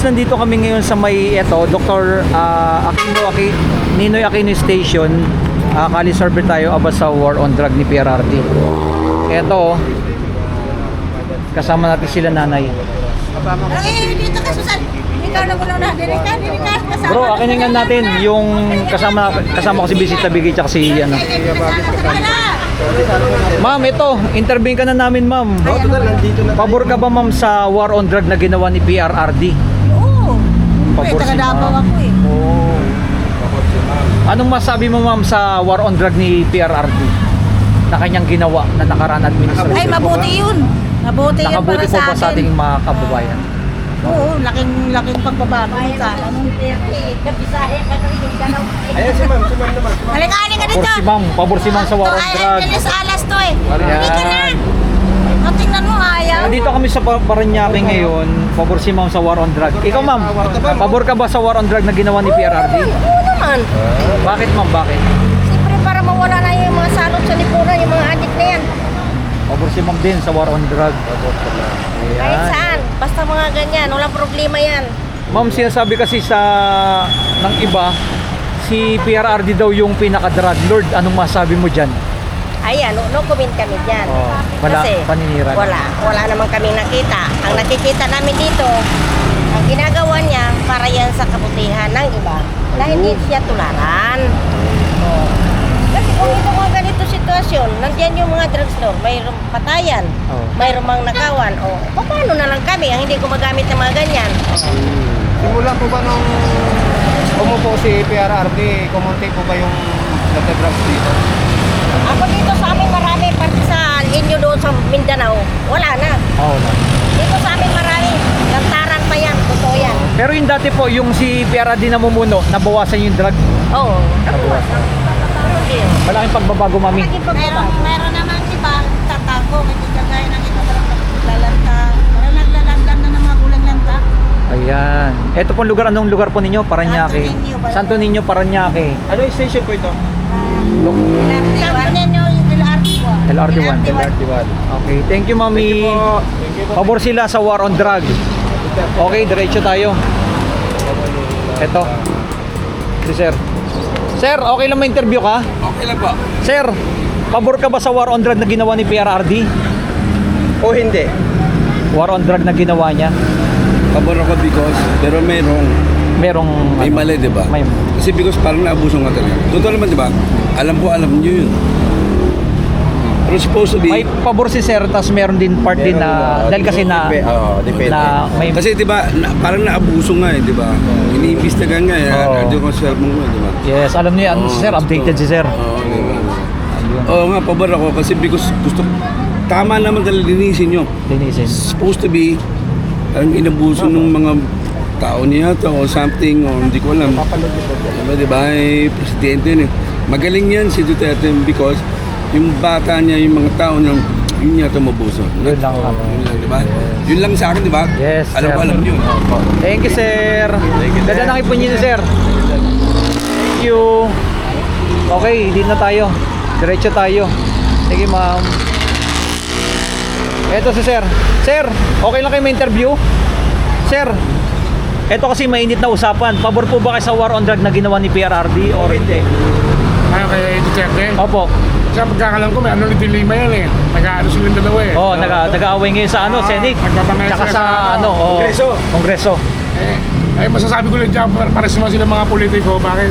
Nandito kami ngayon sa may Dr. Ninoy Aquino Station. Kali server tayo about sa war on drug ni PRRD. Ito, kasama natin sila nanay. Dito ka, Susan. Ikaw na muna na. Dili ka. Kasama. Bro, akin natin yung kasama ko si Bisita Bigay tsaka si ano. Ma'am, ito, intervene ka na namin, ma'am. Pabor ka ba, ma'am, sa war on drug na ginawa ni PRRD? Oo. Pabor si Taga-Davao ma'am. ako eh. Oh. Anong masabi mo, ma'am, sa war on drug ni PRRD na kanyang ginawa na nakaraan administration? Ay, mabuti yun. Mabuti yun Nakabuti para po sa ba sa atin. ating mga kababayan? Oo, laking pagbabago ng sana. Ayan si ma'am naman. Halika ka Pabor si ma'am sa war on drug. Ay, alas to eh. Halika na. Ayan. Tingnan mo, ayaw. Nandito kami sa Parañaque ngayon. Pabor si ma'am sa war on drug. Ikaw, ma'am, pabor ka ba sa war on drug na ginawa ni PRRD? Oo naman. Bakit, ma'am? Bakit? Siyempre para mawala na yung mga salot sa lipunan, yung mga adik na yan. Pabor si ma'am din sa war on drug. Kahit Ayan. saan. Basta mga ganyan. Walang problema yan. Ma'am, sinasabi kasi ng iba, si PRRD daw yung pinaka-drug lord. Anong masabi mo dyan? Ayan, no comment kami dyan. Oh, wala, Kasi paninira. wala naman kaming nakita. Ang nakikita namin dito, ang ginagawa niya para yan sa kabutihan ng iba na hindi siya tularan. Oh. Kasi kung ito mga ganito sitwasyon, nandiyan yung mga drugstore, mayroong patayan, Oh. mayroong mga nakawan, o paano na lang kami ang hindi gumagamit ng mga ganyan? Simula po ba nung umupo si PRRD, kumunti po ba yung nagka-drugs dito? Ako dito sa amin marami, pati sa inyo doon sa Mindanao, wala na. Oo na. Dito sa amin marami, lantaran pa yan, totoo yan. Pero yung dati po, yung si PRRD na mumuno, nabawasan yung drug. Oo. Malaking pagbabago, mami. Meron naman iba, tatago, hindi kagaya ng ito lalanta. Parang naglalanda na ng mga gulang lanta. Ayan. Ito pong lugar, anong lugar po ninyo? Parañaque. Santo Niño, Santo Niño, Parañaque. Parañaque. Ano yung station po ito? Santo Niño, yung LRT1. LRT1. LRT1. Okay, thank you, mami. Pabor sila sa war on drug. Okay, diretso tayo. Ito. Si sir. Sir, okay lang ma-interview ka? Okay lang po. Sir, pabor ka ba sa war on drug na ginawa ni PRRD? O hindi? War on drug na ginawa niya? Pabor ako because, pero Merong may mali, di ba? May Kasi because parang naabuso nga talaga. Totoo naman, di ba? Alam nyo yun. Pero supposed to be... may pabor si sir, tas meron din part din na dahil kasi na depende. na may Kasi di ba, parang naabuso nga eh, di ba? Iniimbestigahan nga eh. Oo. Nandiyo ko sa cellphone mo, di ba? yes, alam niyo yan, Oo, sir, updated si sir. Oo, di ba? Ayun, Oo nga, pabor ako kasi because gusto... Tama naman talaga linisin nyo. linisin. Supposed to be, ang inabuso ng mga tao niya o something o hindi ko alam. Di ba, eh, presidente yun eh. Magaling yan si Duterte because yung bata niya, yung mga tao niya, yun niya mabuso. Yun lang. Yun lang, di ba? Yun lang sa akin, di ba? Yes, alam sir. ko, alam nyo. Thank you, sir. Ganda ng ipon niyo, sir. Thank you. Okay, hindi na tayo. Diretso tayo. Sige, ma'am. Eto si sir. Sir, okay lang kayo ma-interview? Sir, eto kasi mainit na usapan. Pabor po ba kayo sa war on drug na ginawa ni PRRD or hindi? Ayaw kay Duterte. Opo. Sa pagkakalam ko, may ano ni Dilima yan eh. Nag-aano silang dalawa eh. Oh, nag-aaway ngayon sa Senate. Nagpapangayos Tsaka sila sa sa Kongreso. Kongreso. Eh, masasabi ko lang dyan, para sila mga politiko, bakit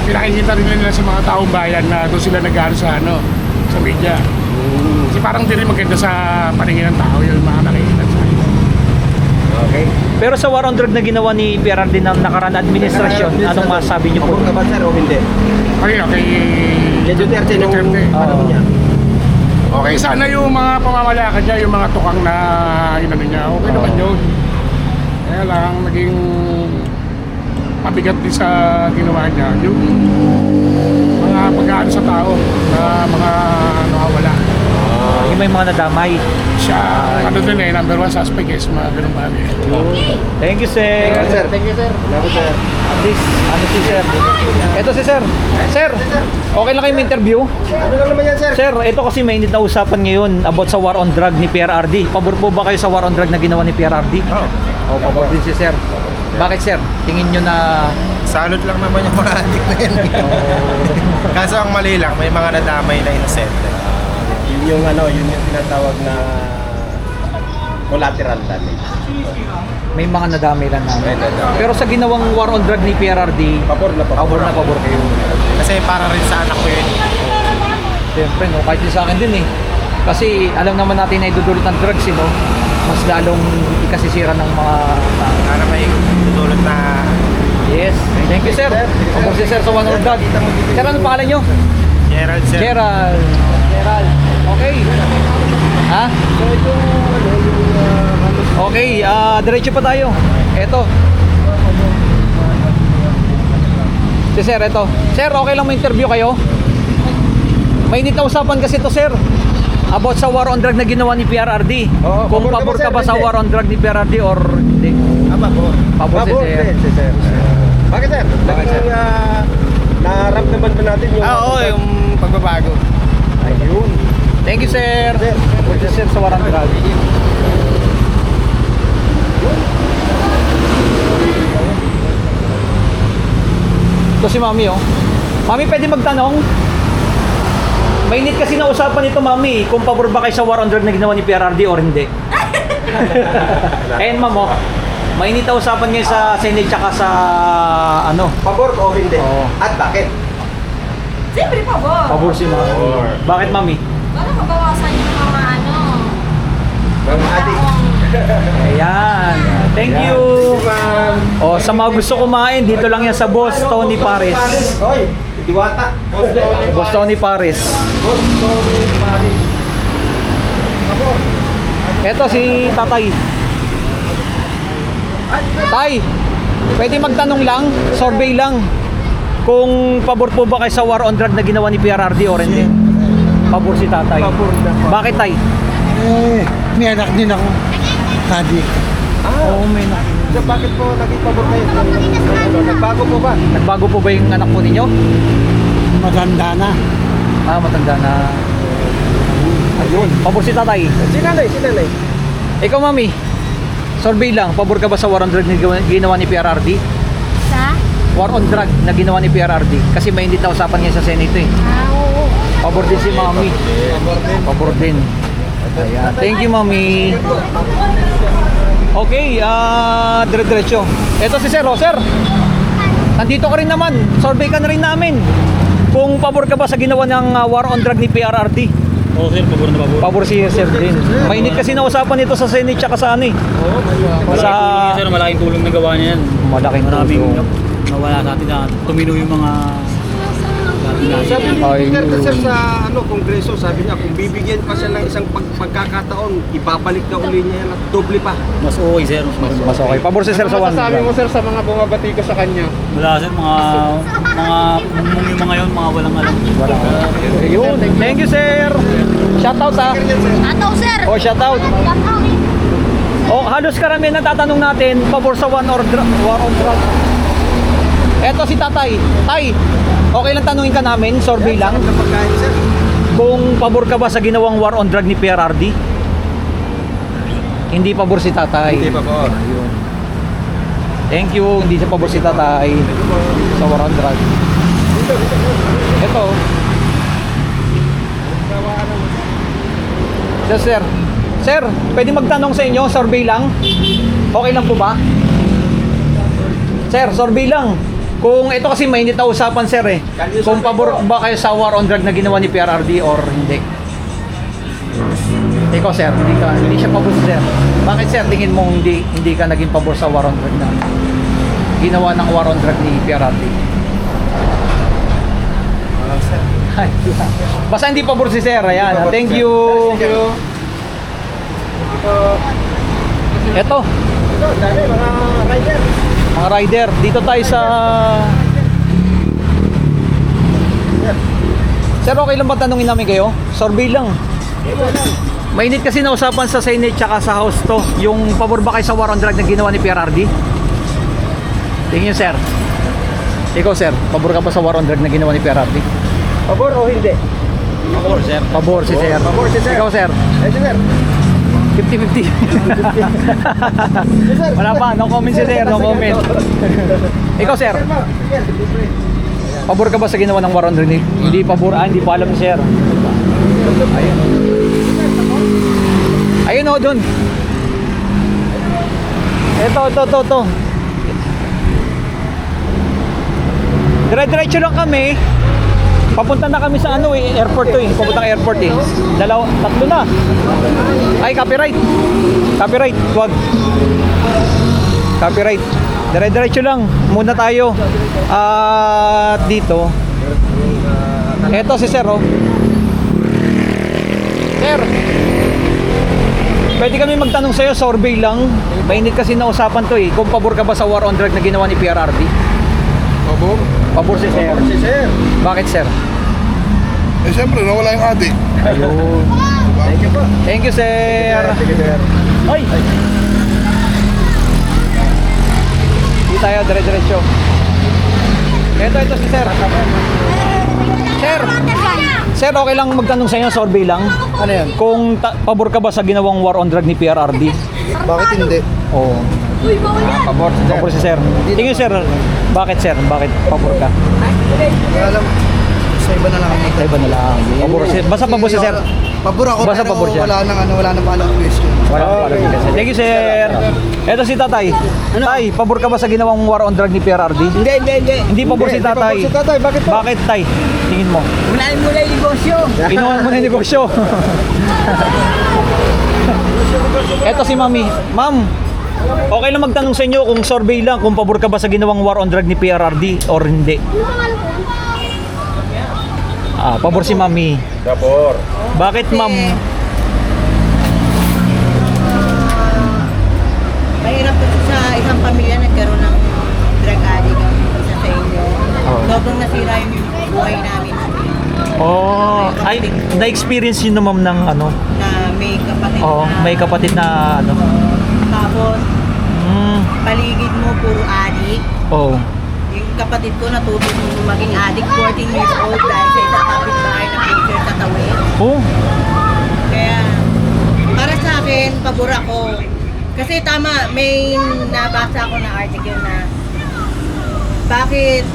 pinakikita rin nila sa mga taong bayan na doon sila nag-aano sa media. Kasi parang hindi rin maganda sa paningin ng tao yung mga nakikita sa akin. Okay. Pero sa war on drug na ginawa ni PRRD ng nakaraan administrasyon, anong masasabi niyo po? Pabor ka ba sir o hindi? Okay, Kay Duterte nung panahon niya. Okay, sana yung mga pamamalakad niya, yung mga tukang na inano niya, okay naman yun. Kaya lang, naging mabigat din sa ginawa niya, yung mga pag-aano sa tao, na mga nakawala. Yung may mga nadamay. Siya, ano dun eh, number one suspect is mga ganun bagay. Thank you, sir. Sir, thank you sir. Salamat sir. At least, ano si sir? Ito si sir. Sir, okay lang kayo ma-interview? Ano lang naman yan sir? Sir, ito kasi mainit na usapan ngayon about sa war on drug ni PRRD. Pabor po ba kayo sa war on drug na ginawa ni PRRD? Oo. Oh, pabor din si sir. Bakit sir? Tingin nyo na... Salot lang naman yung mga adik na yan. Kaso ang mali lang, may mga nadamay na inosente. Yun yung tinatawag na collateral damage. May mga nadami lang namin. May nadami. Pero sa ginawang war on drug ni PRRD, Pabor na pabor kayo. Kasi para rin sa anak ko yun. Siyempre, no, kahit din sa akin din eh. Kasi alam naman natin na idudulot ng drugs, no? Mas lalong ikasisira ng mga tao. Para may tutulot na... Yes. Thank you, sir. Pabor si sir sa war on drug. Sir, ano pangalan nyo? Gerald, sir. Gerald. Gerald. Okay. Ha? Okay, diretso pa tayo. Eto. Si sir, eto. Sir, okay lang ma-interview kayo? Mainit na usapan kasi to, sir. About sa war on drug na ginawa ni PRRD. Oo, Kung pabor ka pabor ka ba, ba sir? sa war on drug ni PRRD or hindi? Pabor. Pabor si sir. Si sir. Bakit, sir? Bakit, sir? Naramdaman ba natin yung... Oo, yung pagbabago. Ayun. Thank you, sir. Pabor si sir sa war on drug. Ito si Mami, oh. Mami, pwede magtanong? Mainit kasi na usapan nito, Mami, kung pabor ba kayo sa war on drug na ginawa ni PRRD or hindi. Ayun, Ma'am, oh. Mainit na usapan ngayon sa Senate tsaka sa ano. Pabor o hindi? Oo. At bakit? Siyempre pabor. Pabor si Mami. Pabor. Bakit, Mami? Para mabawasan yung mga ano. Mga adik. Ayan. Thank you. Oh, sa mga gusto kumain, dito lang yan sa Boss Tony Paris. Hoy, diwata. Boss Tony Paris. Ito si Tatay. Tay, pwede magtanong lang, survey lang. Kung pabor po ba kayo sa war on drug na ginawa ni PRRD or hindi? Pabor si Tatay. Bakit, Tay? May anak din ako. Kadi. Oo, may na. So, bakit po naging pabor kayo? Nagbago po ba? Nagbago po ba yung anak po ninyo? Maganda na. Ah, matanda na. Ayun, pabor si Tatay. Sinanay. Ikaw, Mami, survey lang, pabor ka ba sa war on drug na ginawa ni PRRD? Sa? War on drug na ginawa ni PRRD. Kasi may hindi na usapan ngayon sa Senate eh. Oo. Pabor din si Mami. Pabor din. Ayan. Thank you, Mami. Okay, dire-diretso. Ito si Sir. Sir, nandito ka rin naman. Survey ka na rin namin. Kung pabor ka ba sa ginawa ng war on drug ni PRRD? Oo sir, pabor na pabor. Pabor si Sir din. Mainit kasi na usapan ito sa Senate tsaka sa ano eh. Sa Sir, malaking tulong na gawa niya yan. malaking Maraming tulong. nawala sa atin na tumino yung mga Sabi ni Ay, Duterte sir sa Kongreso, sabi niya kung bibigyan pa siya ng isang pagkakataon, ibabalik na uli niya yan at doble pa. mas okay sir. Mas okay. Pabor si Sir sa war on drug. sir sa mga bumabati ko sa kanya? Wala sir, mga mumung yung mga yun, mga walang alam. Ayun. Thank you, Sir. Shoutout ah. Ataw, sir. Oh, shoutout. Oh, halos karamihan na tatanong natin pabor sa war on drug. Eto si Tatay. Tay, okay lang tanungin ka namin, survey lang. Kung pabor ka ba sa ginawang war on drug ni PRRD? Hindi pabor si Tatay. Hindi pa po. Ayun. Thank you. Hindi siya pabor si Tatay sa war on drug. Ito. Sir. Sir, pwede magtanong sa inyo, survey lang. Okay lang po ba? Sir, survey lang. Kung ito kasi mainit na usapan, sir eh. Kung pabor ba kayo sa war on drug na ginawa ni PRRD or hindi? Ikaw, sir, hindi siya pabor, sir. Bakit, sir, tingin mo hindi ka naging pabor sa war on drug na ginawa ng war on drug ni PRRD? Basta hindi pabor si sir. Ayan. Thank you. Ito. Mga rider. Dito tayo sa... Sir, okay lang ba tanungin namin kayo? Survey lang. Mainit kasi na usapan sa Senate tsaka sa House to. Yung pabor ba kayo sa war on drug na ginawa ni PRRD? Tingin nyo, sir. Ikaw, sir. Pabor ka ba sa war on drug na ginawa ni PRRD? Pabor o hindi? Pabor sir. Pabor si sir. Pabor si sir. Ikaw, sir. Eh, sir. 50-50. Wala pa, no comment si sir, no comment. Ikaw sir, pabor ka ba sa ginawa ng war on drug? Hindi pabor, hindi pa alam ni sir. Ayun. Ayun o, dun. Ito. Dire-diretso lang kami. Papunta na kami sa airport to eh. Papuntang airport eh. Tatlo na. Ay, copyright. Copyright, wag. Copyright. Dire-diretso lang. Muna tayo. At dito. Eto si Sir, oh. Sir. Pwede kami magtanong sa'yo, survey lang. Mainit kasi na usapan to eh. Kung pabor ka ba sa war on drug na ginawa ni PRRD? Pabor? Pabor si Sir. Bakit Sir? Eh siyempre, nawala yung adik. Ayun. Thank you, Sir. Ay! Hindi tayo, dire-diretso. Ito si Sir. Sir, okay lang magtanong sa inyo, survey lang. Ano yan? Kung pabor ka ba sa ginawang war on drug ni PRRD? Bakit hindi? Oo. Pabor si Pabor si Sir. Tingin Sir, bakit Sir? Bakit pabor ka? Alam, sa iba na lang ako. Sa iba na lang. Pabor si Basta pabor si Sir. Pabor ako, Basta pero pabor siya. wala nang follow-up question. Wala pa pala kasi. Thank you, Sir. Ito si Tatay. Tay, pabor ka ba sa ginawang war on drug ni PRRD? Hindi. Hindi pabor si Tatay. Hindi pabor si Tatay, bakit po? Bakit, Tay? Tingin mo. Unahin mo na yung negosyo. Kinuha mo na yung negosyo. Ito si Mami. Ma'am, okay lang magtanong sa inyo kung survey lang kung pabor ka ba sa ginawang war on drug ni PRRD or hindi. Pabor si Mami. Pabor. Bakit, Ma'am? Mahirap po sa isang pamilya nagkaroon ng drug addict ang isa sa inyo. Sobrang nasira yung buhay namin Ay, na-experience yun na Ma'am ng na may kapatid may kapatid na tapos paligid mo puro addict. Yung kapatid ko natuto maging addict 14 years old dahil sa isang kapitbahay na pusher sa tawid. Kaya para sa akin, pabor ako. Kasi tama, may nabasa ako na article na bakit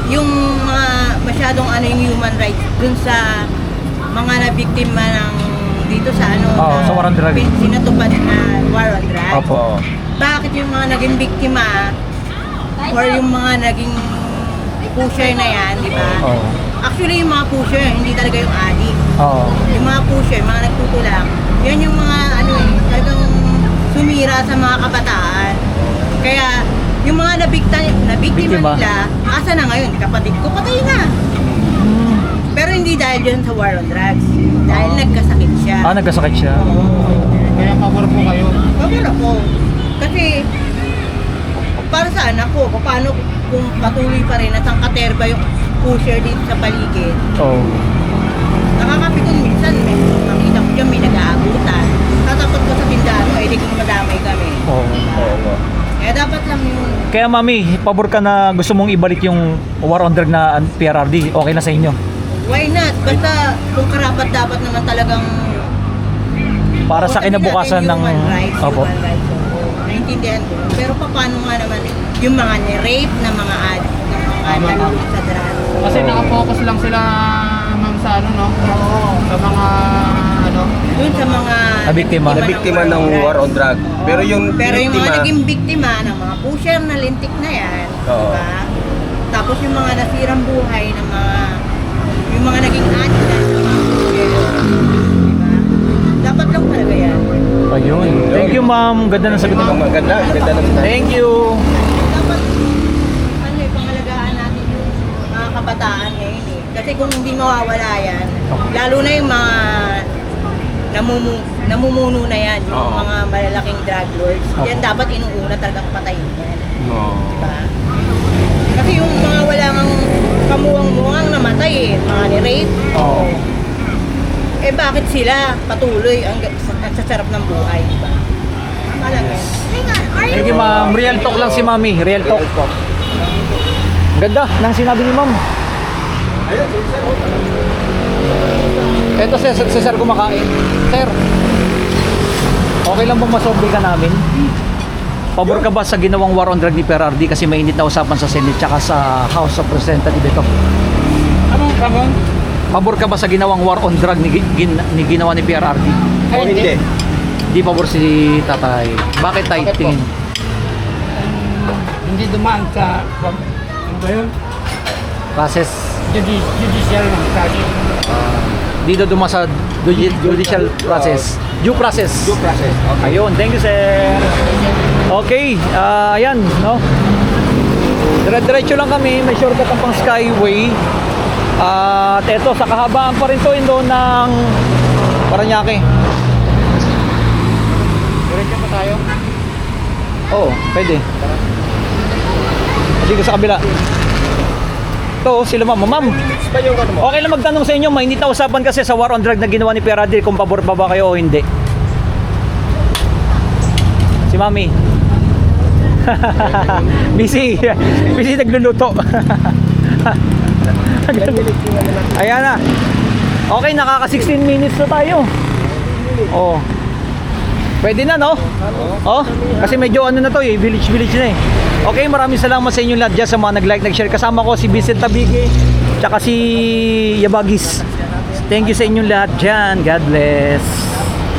yung mga masyadong yung human rights dun sa mga nabiktima ng dito sa sa war on drug. Sinatupad na war on drugs. Opo. Bakit yung mga naging biktima or yung mga naging pusher na yan, di ba? Actually, yung mga pusher, hindi talaga yung addict. Yung mga pusher, mga nagtutulak, yan yung mga talagang sumira sa mga kabataan. Kaya, yung mga nabiktima nila, asa na ngayon? Kapatid ko, patay na. Pero hindi dahil yun sa war on drugs. Dahil nagkasakit siya. Nagkasakit siya. Kaya pabor po kayo. Pabor ako. Kasi, para sa anak ko, paano kung patuloy pa rin at ang katerba yung pusher dito sa paligid. Nakakapikon minsan, makita ko dyan may nag-aabutan. Tatakot ko sa tindahan, di kong madamay kami. Kaya dapat lang yung... Kaya Mami, pabor ka na gusto mong ibalik yung war on drug na PRRD, okay na sa inyo? Why not? Basta kung karapat dapat naman talagang... Para sa kinabukasan ng... Human rights. Naintindihan ko. Pero paano nga naman yung mga ni-rape na mga addict, na mga nalulog sa drugs. Kasi nakafocus lang sila sa sa mga Dun sa mga nabiktima ng war on drug. Pero yung mga naging biktima ng mga pusher na lintik na yan, diba? Tapos yung mga nasirang buhay ng yung mga naging addict na yung mga pusher, diba? Dapat lang talaga yan. Ayun. Thank you Ma'am. Ganda ng sagot mo. Ganda ng Thank you. Dapat pangalagaan natin yung mga kabataan ngayon eh. Kasi kung hindi mawawala yan, lalo na yung mga namumuno na yan, yung mga malalaking drug lords, yan dapat inuuna talagang patayin yan. Diba? Kasi yung mga wala ngang kamuwang-muwang namatay eh, mga ni-rape. Bakit sila patuloy ang sasarap ng buhay, diba? Tama lang yan. Thank you Ma'am. Real talk lang si Mami. Real talk. Ganda ng sinabi ni Ma'am. Ito si Sir kumakain. Sir. Okay lang bang masolve ka namin? Pabor ka ba sa ginawang war on drug ni PRRD kasi mainit na usapan sa Senate tsaka sa House of Representatives ito? Kamon? Pabor ka ba sa ginawang war on drug ni ginawa ni PRRD? O hindi. Di pabor si tatay. Bakit tayo tingin? Hindi dumaan sa, ano ba yun? Process. Judicial ng study. Dito dumaan sa judicial process. Due process. Due process. Okay. Ayun, thank you sir. Okay, ayan, no? Dire-diretso lang kami, may shortcut ang pang Skyway. At eto, sa kahabaan pa rin to yun doon ng Paranaque. Diretso pa tayo. Oo, pwede. Dito sa kabila. Ito, sila ma'am. Ma'am, Minutes pa yung ano mo? okay lang magtanong sa inyo, mainit na usapan kasi sa war on drug na ginawa ni PRRD kung pabor pa ba kayo o hindi. Si Mami. busy. Busy nagluluto. Ayan na. Okay, nakaka 16 minutes na tayo. Oh. Pwede na, no? Oh, kasi medyo ano na to, village na eh. Okay, maraming salamat sa inyong lahat dyan sa mga nag-like, nag-share. Kasama ko si Vincent Tabige, tsaka si Yabagis. Thank you sa inyong lahat dyan. God bless.